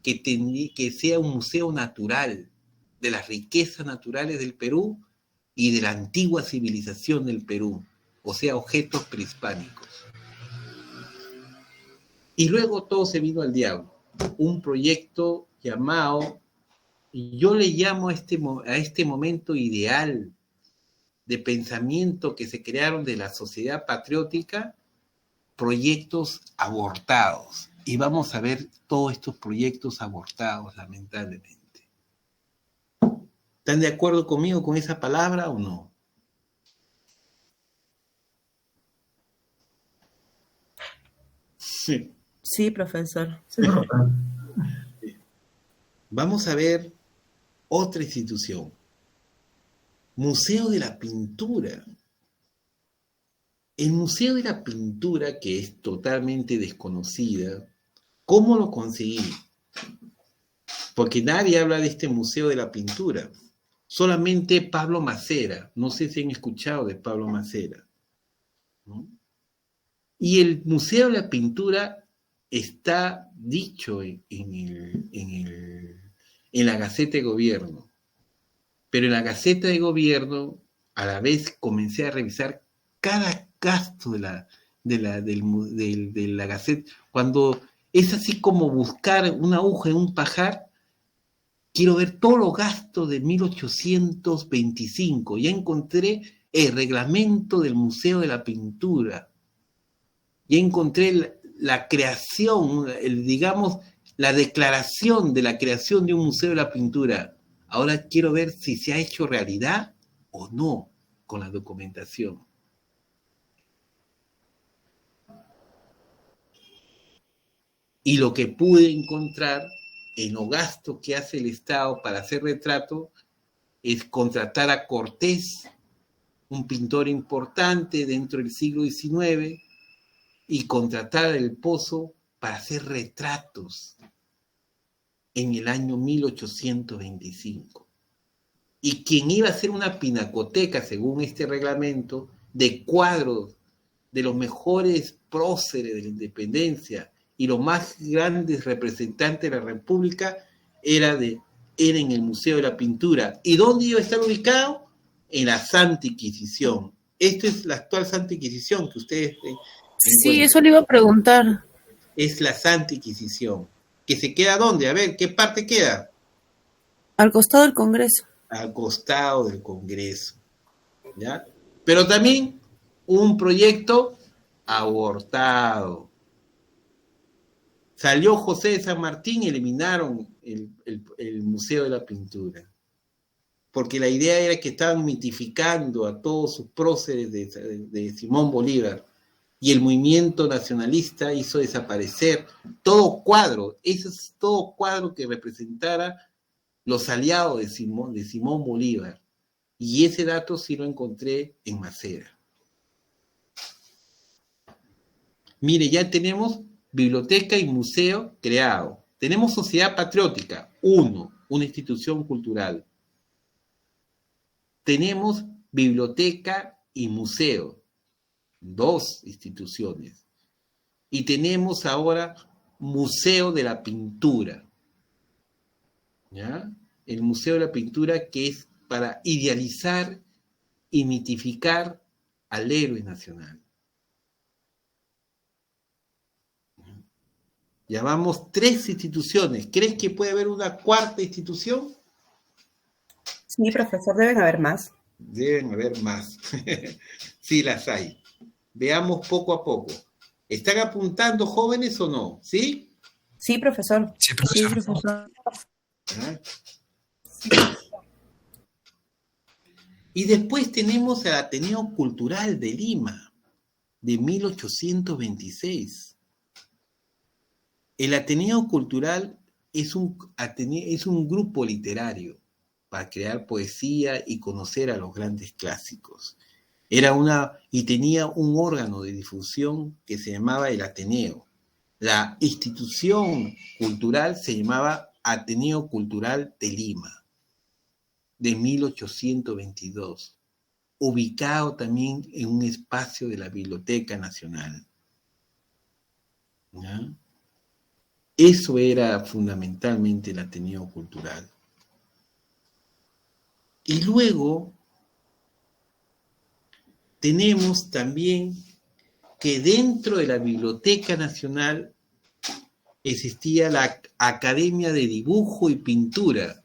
que sea un museo natural, de las riquezas naturales del Perú y de la antigua civilización del Perú, o sea, objetos prehispánicos. Y luego todo se vino al diablo. Un proyecto llamado, y yo le llamo a este momento ideal de pensamiento que se crearon de la sociedad patriótica, proyectos abortados. Y vamos a ver todos estos proyectos abortados, lamentablemente. ¿Están de acuerdo conmigo con esa palabra o no? Sí. Sí, profesor. Sí, profe. Vamos a ver otra institución. Museo de la Pintura. El Museo de la Pintura, que es totalmente desconocida, ¿cómo lo conseguí? Porque nadie habla de este Museo de la Pintura. Solamente Pablo Macera. No sé si han escuchado de Pablo Macera, ¿no? Y el Museo de la Pintura está dicho en la Gaceta de Gobierno. Pero en la Gaceta de Gobierno, a la vez comencé a revisar cada gasto de la Gaceta. Cuando es así como buscar una aguja en un pajar, quiero ver todos los gastos de 1825. Ya encontré el reglamento del Museo de la Pintura. Ya encontré la creación, digamos, la declaración de la creación de un Museo de la Pintura. Ahora quiero ver si se ha hecho realidad o no con la documentación. Y lo que pude encontrar en los gastos que hace el Estado para hacer retrato es contratar a Cortés, un pintor importante dentro del siglo XIX, y contratar a Del Pozo para hacer retratos en el año 1825. Y quien iba a hacer una pinacoteca, según este reglamento, de cuadros de los mejores próceres de la independencia y los más grandes representantes de la República, era en el Museo de la Pintura. ¿Y dónde iba a estar ubicado? En la Santa Inquisición. Esta es la actual Santa Inquisición que ustedes Sí, eso le iba a preguntar. Es la Santa Inquisición. ¿Que se queda dónde? A ver, ¿qué parte queda? Al costado del Congreso. Al costado del Congreso, ¿ya? Pero también un proyecto abortado. Salió José de San Martín y eliminaron el Museo de la Pintura. Porque la idea era que estaban mitificando a todos sus próceres de Simón Bolívar. Y el movimiento nacionalista hizo desaparecer todo cuadro que representara los aliados de Simón Bolívar. Y ese dato sí lo encontré en Macera. Mire, ya tenemos biblioteca y museo creado. Tenemos Sociedad Patriótica, una institución cultural. Tenemos biblioteca y museo, 2 instituciones. Y tenemos ahora Museo de la Pintura, ¿ya? El Museo de la Pintura, que es para idealizar y mitificar al héroe nacional. Ya vamos 3 instituciones. ¿Crees que puede haber una 4ª institución? Sí, profesor, deben haber más. Deben haber más. Sí, las hay. Veamos poco a poco. ¿Están apuntando jóvenes o no? ¿Sí? Sí, profesor. Sí, profesor. Sí, profesor. ¿Ah? Y después tenemos el Ateneo Cultural de Lima, de 1826. El Ateneo Cultural es un grupo literario para crear poesía y conocer a los grandes clásicos. Y tenía un órgano de difusión que se llamaba el Ateneo. La institución cultural se llamaba Ateneo Cultural de Lima, de 1822, ubicado también en un espacio de la Biblioteca Nacional. ¿Ya? Eso era fundamentalmente el Ateneo Cultural. Y luego tenemos también que dentro de la Biblioteca Nacional existía la Academia de Dibujo y Pintura.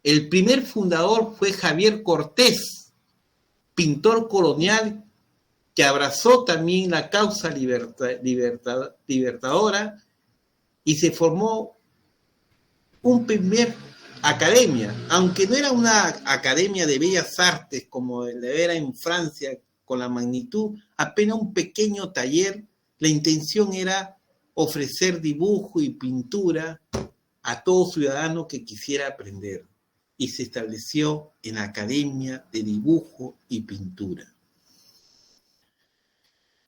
El primer fundador fue Javier Cortés, pintor colonial que abrazó también la causa libertadora y se formó un primer academia, aunque no era una academia de bellas artes como era en Francia con la magnitud, apenas un pequeño taller. La intención era ofrecer dibujo y pintura a todo ciudadano que quisiera aprender, y se estableció en la Academia de Dibujo y Pintura.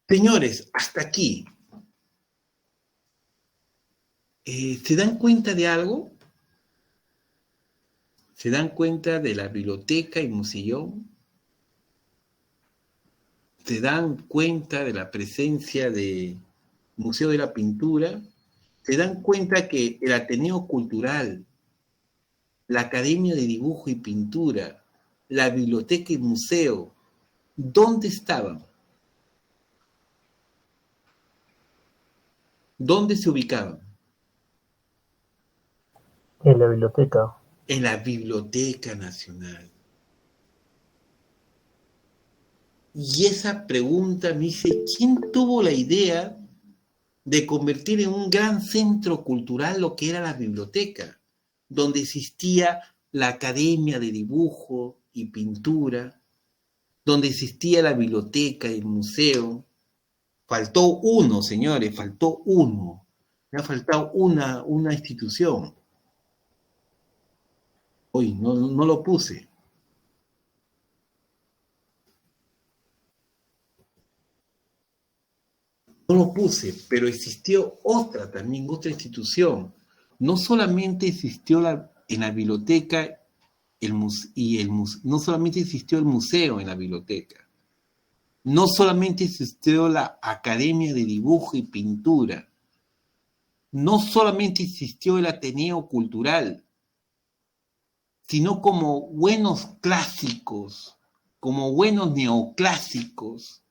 Señores, hasta aquí. ¿Se dan cuenta de algo? ¿Se dan cuenta de la biblioteca y musillón? ¿Se dan cuenta de la presencia del Museo de la Pintura? ¿Se dan cuenta que el Ateneo Cultural, la Academia de Dibujo y Pintura, la biblioteca y museo, ¿dónde estaban? ¿Dónde se ubicaban? En la biblioteca. En la Biblioteca Nacional. Y esa pregunta me dice, ¿quién tuvo la idea de convertir en un gran centro cultural lo que era la biblioteca, donde existía la Academia de Dibujo y Pintura, donde existía la biblioteca y el museo? Faltó uno, señores, faltó uno. Me ha faltado una institución. Hoy no lo puse. No lo puse, pero existió otra también, otra institución. No solamente existió en la biblioteca no solamente existió el museo en la biblioteca, no solamente existió la Academia de Dibujo y Pintura, no solamente existió el Ateneo Cultural, sino como buenos clásicos, como buenos neoclásicos,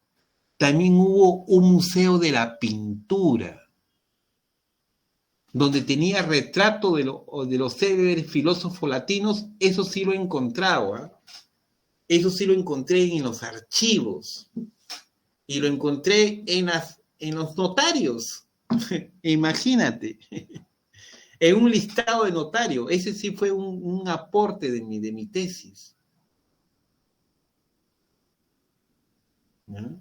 también hubo un museo de la pintura, donde tenía retrato de los célebres filósofos latinos. Eso sí lo he encontrado, ¿eh? Eso sí lo encontré en los archivos, y lo encontré en los notarios. Imagínate, en un listado de notarios. Ese sí fue un aporte de mi tesis. ¿No?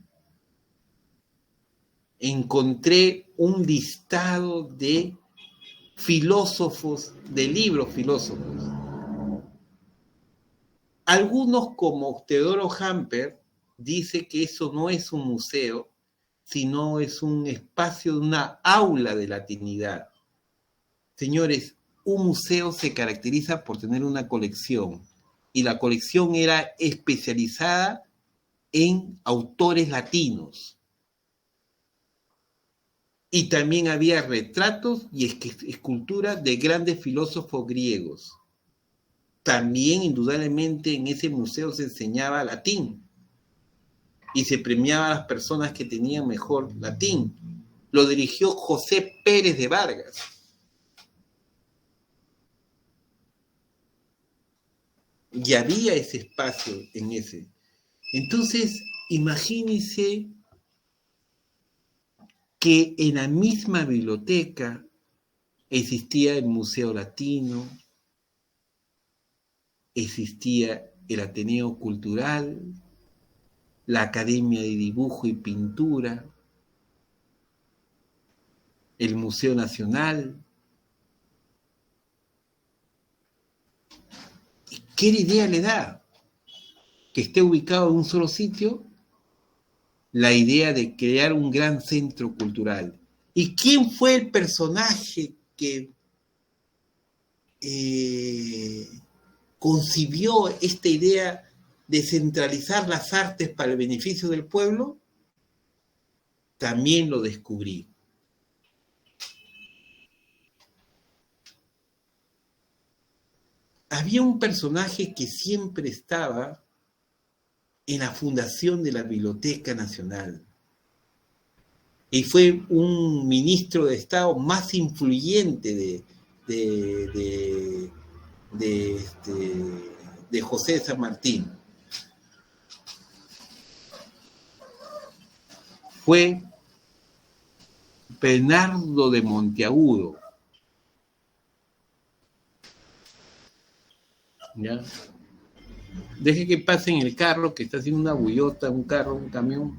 Encontré un listado de filósofos, de libros filósofos. Algunos, como Teodoro Hamper, dice que eso no es un museo, sino es un espacio de una aula de latinidad. Señores, un museo se caracteriza por tener una colección, y la colección era especializada en autores latinos. Y también había retratos y esculturas de grandes filósofos griegos. También, indudablemente, en ese museo se enseñaba latín y se premiaba a las personas que tenían mejor latín. Lo dirigió José Pérez de Vargas. Y había ese espacio en ese. Entonces, imagínense que en la misma biblioteca existía el Museo Latino, existía el Ateneo Cultural, la Academia de Dibujo y Pintura, el Museo Nacional. ¿Qué idea le da? Que esté ubicado en un solo sitio. La idea de crear un gran centro cultural. ¿Y quién fue el personaje que concibió esta idea de centralizar las artes para el beneficio del pueblo? También lo descubrí. Había un personaje que siempre estaba en la fundación de la Biblioteca Nacional, y fue un ministro de Estado más influyente de José de San Martín. Fue Bernardo de Monteagudo. ¿Ya? Deje que pase en el carro, que está haciendo una bullota, un carro, un camión.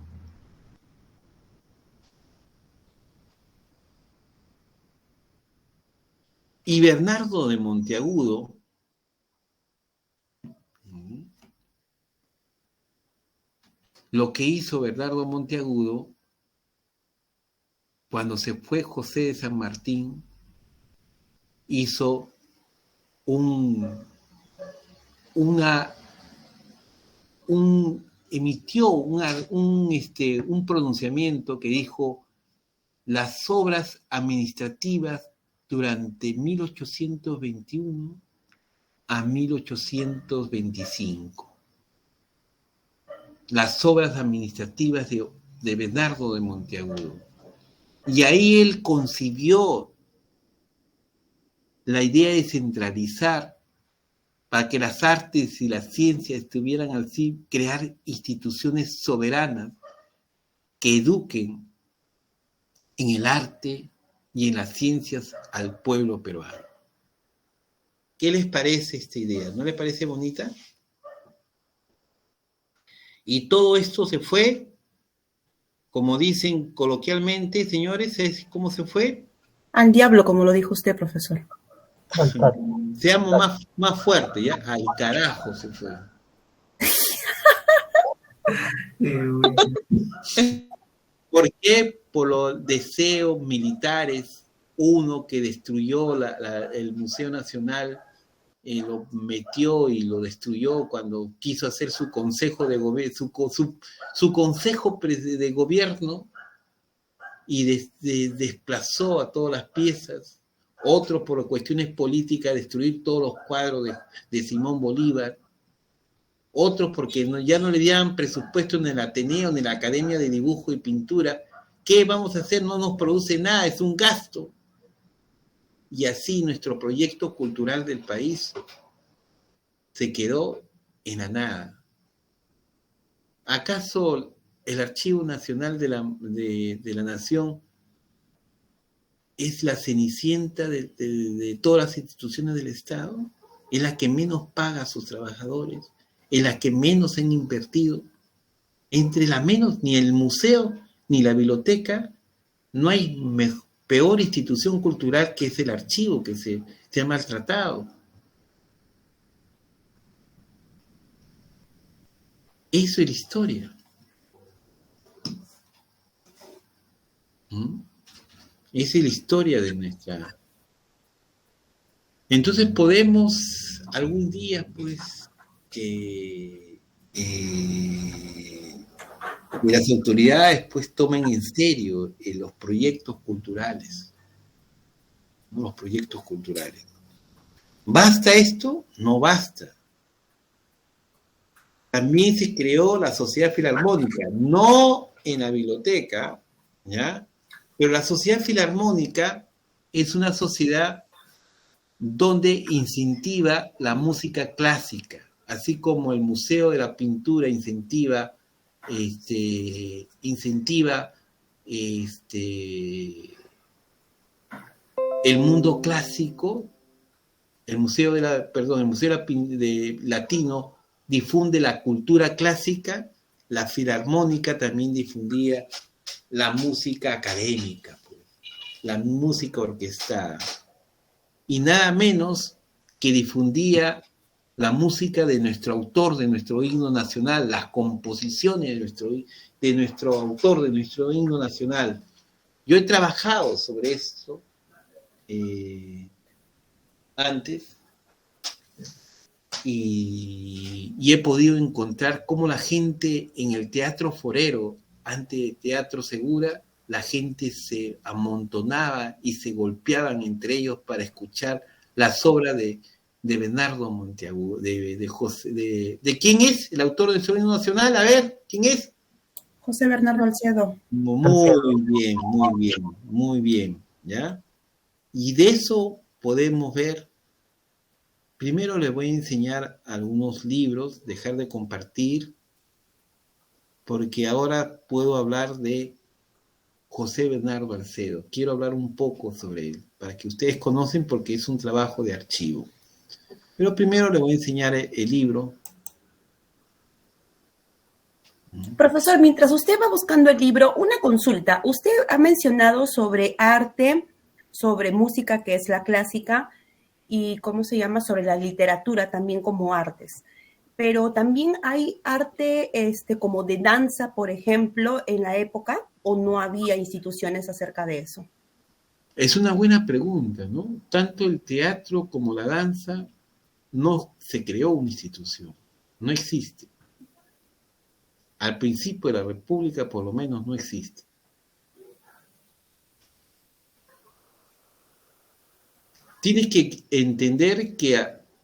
Y Bernardo de Monteagudo, lo que hizo Bernardo Monteagudo, cuando se fue José de San Martín, hizo emitió un pronunciamiento que dijo: las obras administrativas durante 1821 a 1825. Las obras administrativas de Bernardo de Monteagudo. Y ahí él concibió la idea de centralizar para que las artes y las ciencias estuvieran así, crear instituciones soberanas que eduquen en el arte y en las ciencias al pueblo peruano. ¿Qué les parece esta idea? ¿No les parece bonita? Y todo esto se fue, como dicen coloquialmente, señores, ¿sabes cómo se fue? Al diablo, como lo dijo usted, profesor. Seamos más fuertes, ¿ya? Al carajo se fue. ¿Por qué? Por los deseos militares. Uno que destruyó el Museo Nacional, lo metió y lo destruyó cuando quiso hacer su consejo de gobierno, su consejo de gobierno, y desplazó a todas las piezas. Otros por cuestiones políticas, destruir todos los cuadros de Simón Bolívar. Otros porque ya no le daban presupuesto en el Ateneo, en la Academia de Dibujo y Pintura. ¿Qué vamos a hacer? No nos produce nada, es un gasto. Y así nuestro proyecto cultural del país se quedó en la nada. ¿Acaso el Archivo Nacional de la Nación es la cenicienta de todas las instituciones del Estado? ¿Es la que menos paga a sus trabajadores? ¿Es la que menos han invertido? Entre la menos, ni el museo ni la biblioteca, no hay peor institución cultural que es el archivo, que se ha maltratado. Eso es la historia. Esa es la historia de nuestra. Entonces podemos algún día, pues, que las autoridades pues tomen en serio los proyectos culturales, ¿no? Los proyectos culturales. ¿Basta esto? No basta. También se creó la Sociedad Filarmónica, no en la biblioteca, ¿ya? Pero la Sociedad Filarmónica es una sociedad donde incentiva la música clásica, así como el Museo de la Pintura incentiva el mundo clásico. El Museo de Latino difunde la cultura clásica. La Filarmónica también difundía la música académica, pues, la música orquestada, y nada menos que difundía la música de nuestro autor, de nuestro himno nacional, las composiciones de nuestro autor, de nuestro himno nacional. Yo he trabajado sobre esto antes y he podido encontrar cómo la gente en el Teatro Forero, antes de Teatro Segura, la gente se amontonaba y se golpeaban entre ellos para escuchar las obras de Bernardo Monteagudo, ¿de quién es el autor del himno nacional? A ver, ¿quién es? José Bernardo Alcedo. Muy bien, ¿ya? Y de eso podemos ver. Primero les voy a enseñar algunos libros, dejar de compartir, porque ahora puedo hablar de José Bernardo Alcedo. Quiero hablar un poco sobre él, para que ustedes conocen, porque es un trabajo de archivo. Pero primero les voy a enseñar el libro. Profesor, mientras usted va buscando el libro, una consulta. Usted ha mencionado sobre arte, sobre música, que es la clásica, y ¿cómo se llama? Sobre la literatura también como artes. Pero también hay arte como de danza, por ejemplo, en la época, o no había instituciones acerca de eso. Es una buena pregunta, ¿no? Tanto el teatro como la danza no se creó una institución, no existe. Al principio de la República, por lo menos, no existe. Tienes que entender que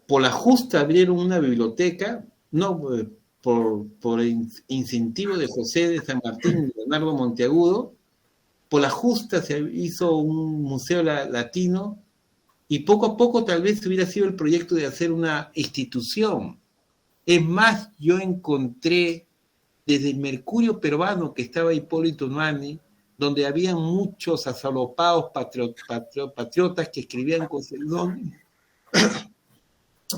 por la justa abrieron una biblioteca, no por incentivo de José de San Martín y Leonardo Monteagudo, por la justa se hizo un museo latino y poco a poco tal vez hubiera sido el proyecto de hacer una institución. Es más, yo encontré desde el Mercurio peruano que estaba Hipólito Unanue, donde había muchos azalopados patriotas que escribían con Celedón,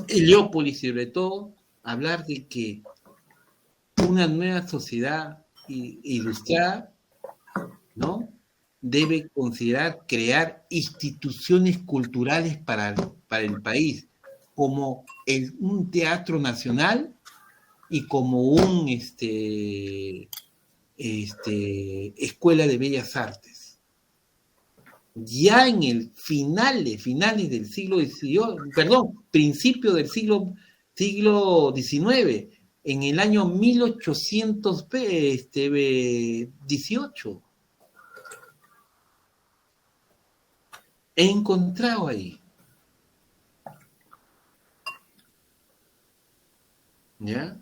Heliópolis y sobre todo, hablar de que una nueva sociedad ilustrada, ¿no?, debe considerar crear instituciones culturales para el país, como un teatro nacional y como un escuela de bellas artes. Ya en el finales del siglo XVIII, perdón, principio del siglo XIX, en el año 1818, he encontrado ahí, ¿ya?,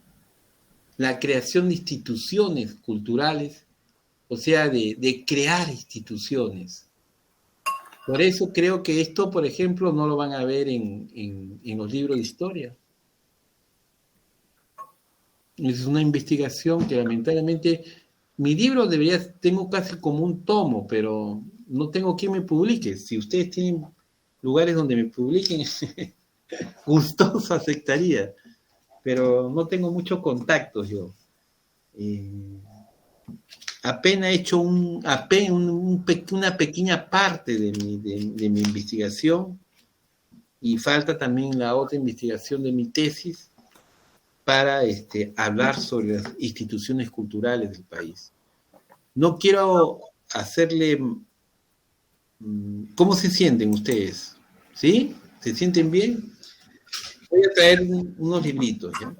la creación de instituciones culturales, o sea, de crear instituciones. Por eso creo que esto, por ejemplo, no lo van a ver en los libros de historia. Es una investigación que lamentablemente, mi libro tengo casi como un tomo, pero no tengo quien me publique. Si ustedes tienen lugares donde me publiquen, gustoso aceptaría, pero no tengo muchos contactos yo. Apenas he hecho una pequeña parte de mi investigación, y falta también la otra investigación de mi tesis para hablar sobre las instituciones culturales del país. No quiero hacerle... ¿Cómo se sienten ustedes? ¿Sí? ¿Se sienten bien? Voy a traer unos libritos, ¿ya?